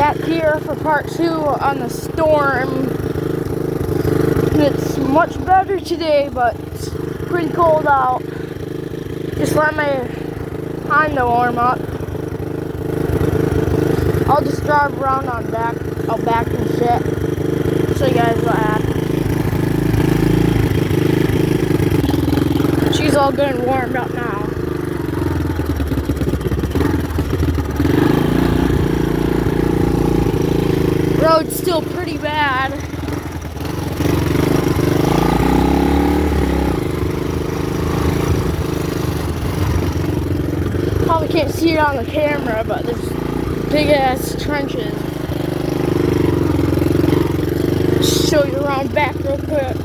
Back here for part 2 on the storm. It's much better today, but it's pretty cold out. Just let my Honda warm up. I'll just drive around out back and shit. Show you guys what happened. She's all good and warmed up now. Road's still pretty bad. Probably can't see it on the camera, but there's big ass trenches. Show you around back real quick.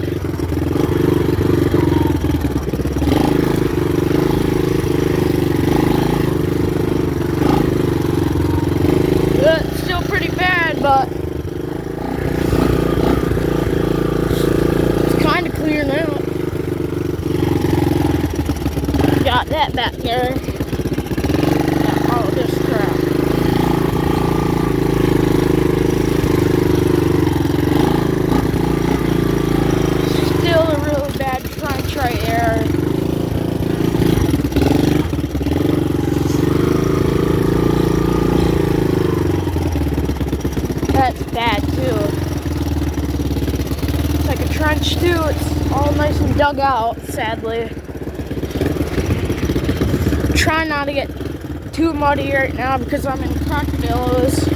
It's still pretty bad, but it's kind of clear now. Got that back there. Oh, this crap. Still a really bad trench right there. That's bad too. It's like a trench too. It's all nice and dug out, sadly. Trying not to get too muddy right now because I'm in Crocodilos.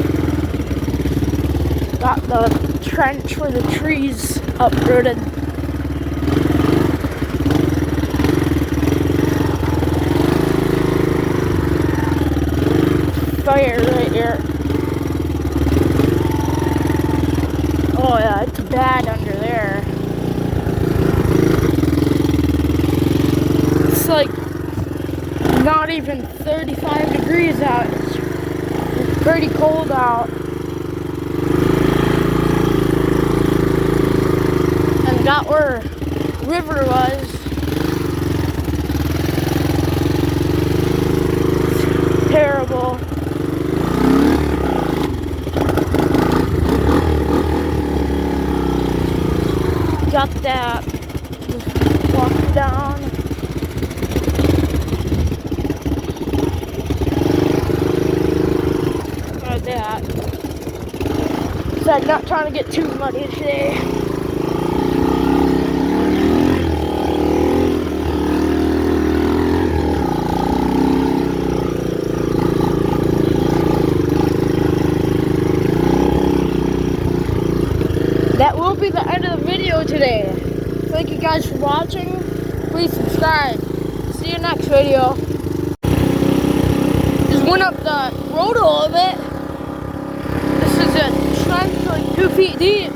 Got the trench where the trees uprooted. Fire right here. Oh yeah, it's bad under there. It's like not even 35 degrees out. It's pretty cold out. And got where river was. It's terrible. Got that. Just walk down. Like that. So I'm not trying to get too muddy today. That will be the end of the video today. Thank you guys for watching. Please subscribe. See you next video. Just went up the road a little bit. This is a trench like 2 feet deep.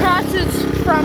Crosses from